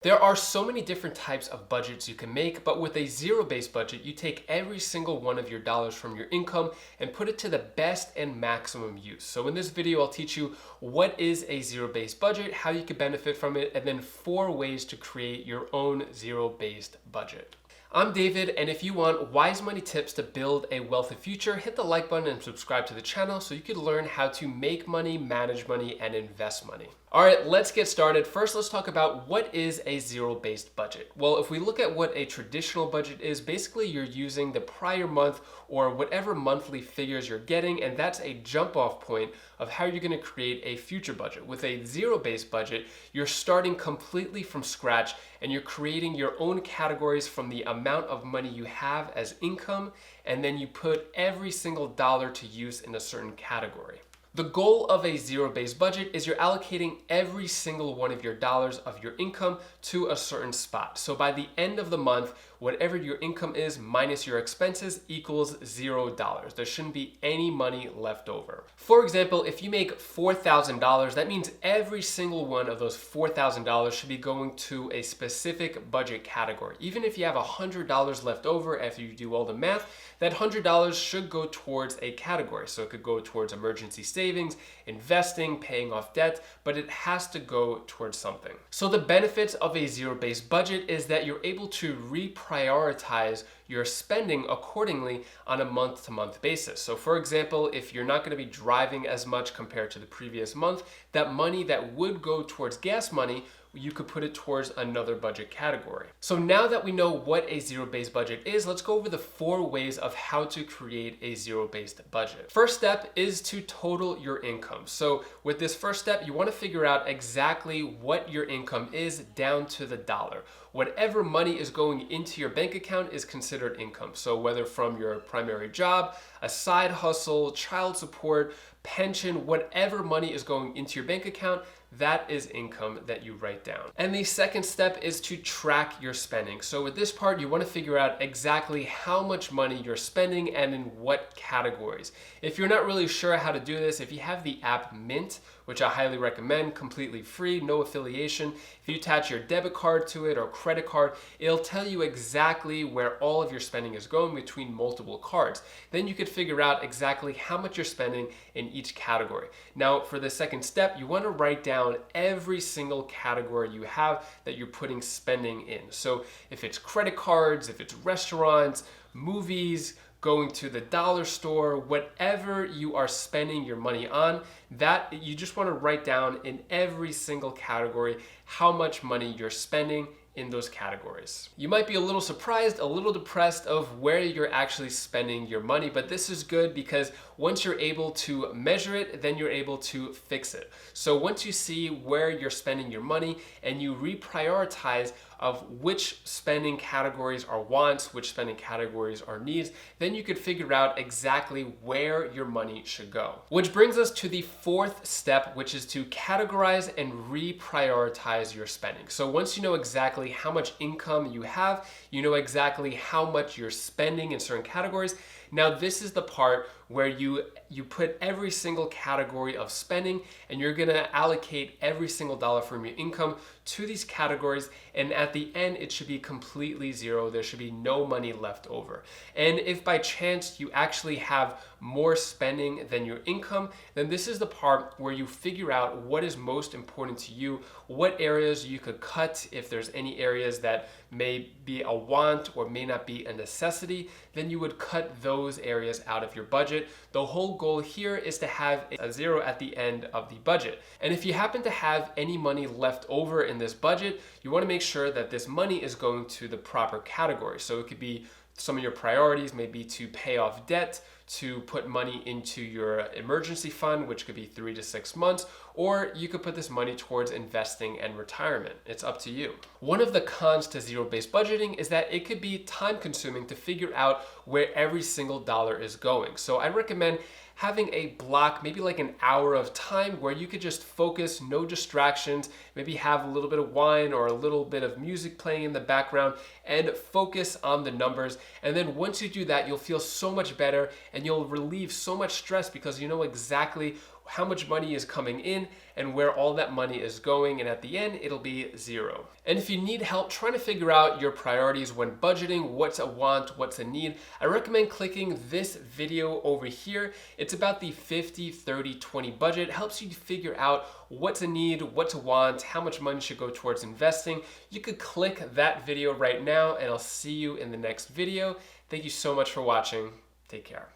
There are so many different types of budgets you can make, but with a zero-based budget, you take every single one of your dollars from your income and put it to the best and maximum use. So in this video, I'll teach you what is a zero-based budget, how you can benefit from it, and then 4 ways to create your own zero-based budget. I'm David, and if you want wise money tips to build a wealthy future, hit the like button and subscribe to the channel so you can learn how to make money, manage money, and invest money. All right, let's get started. First, let's talk about what is a zero-based budget. Well, if we look at what a traditional budget is, basically you're using the prior month or whatever monthly figures you're getting, and that's a jump-off point of how you're going to create a future budget. With a zero-based budget, you're starting completely from scratch and you're creating your own categories from the amount of money you have as income, and then you put every single dollar to use in a certain category. The goal of a zero-based budget is you're allocating every single one of your dollars of your income to a certain spot. So by the end of the month, whatever your income is minus your expenses equals $0. There shouldn't be any money left over. For example, if you make $4,000, that means every single one of those $4,000 should be going to a specific budget category. Even if you have $100 left over after you do all the math, that $100 should go towards a category. So it could go towards emergency savings, investing, paying off debt, but it has to go towards something. So the benefits of a zero-based budget is that you're able to reprioritize your spending accordingly on a month-to-month basis. So for example, if you're not going to be driving as much compared to the previous month, that money that would go towards gas money, you could put it towards another budget category. So now that we know what a zero-based budget is, let's go over the 4 ways of how to create a zero-based budget. First step is to total your income. So with this first step, you want to figure out exactly what your income is down to the dollar. Whatever money is going into your bank account is considered income. So whether from your primary job, a side hustle, child support, pension, whatever money is going into your bank account, that is income that you write down. And the second step is to track your spending. So with this part, you want to figure out exactly how much money you're spending and in what categories. If you're not really sure how to do this, if you have the app Mint, which I highly recommend, completely free, no affiliation. If you attach your debit card to it or credit card, it'll tell you exactly where all of your spending is going between multiple cards. Then you could figure out exactly how much you're spending in each category. Now, for the second step, you want to write down every single category you have that you're putting spending in. So if it's credit cards, if it's restaurants, movies, going to the dollar store, whatever you are spending your money on, that you just want to write down in every single category how much money you're spending in those categories. You might be a little surprised, a little depressed of where you're actually spending your money, but this is good because once you're able to measure it, then you're able to fix it. So once you see where you're spending your money and you reprioritize of which spending categories are wants, which spending categories are needs, then you could figure out exactly where your money should go. Which brings us to the 4th step, which is to categorize and reprioritize your spending. So once you know exactly how much income you have, you know exactly how much you're spending in certain categories. Now this is the part where you put every single category of spending and you're gonna allocate every single dollar from your income to these categories, and at the end it should be completely zero. There should be no money left over. And if by chance you actually have more spending than your income, then this is the part where you figure out what is most important to you, what areas you could cut if there's any areas that may be a want or may not be a necessity, then you would cut those areas out of your budget. The whole goal here is to have a zero at the end of the budget. And if you happen to have any money left over in this budget, you want to make sure that this money is going to the proper category. So it could be some of your priorities may be to pay off debt, to put money into your emergency fund, which could be 3 to 6 months, or you could put this money towards investing and retirement. It's up to you. One of the cons to zero-based budgeting is that it could be time consuming to figure out where every single dollar is going. So I recommend having a block, maybe like an hour of time where you could just focus, no distractions, maybe have a little bit of wine or a little bit of music playing in the background and focus on the numbers. And then once you do that, you'll feel so much better and you'll relieve so much stress because you know exactly how much money is coming in and where all that money is going, and at the end it'll be 0. And if you need help trying to figure out your priorities when budgeting, what's a want, what's a need, I recommend clicking this video over here. It's about the 50-30-20 budget. It helps you figure out what's a need, what's a want, how much money should go towards investing. You could click that video right now, and I'll see you in the next video. Thank you so much for watching. Take care.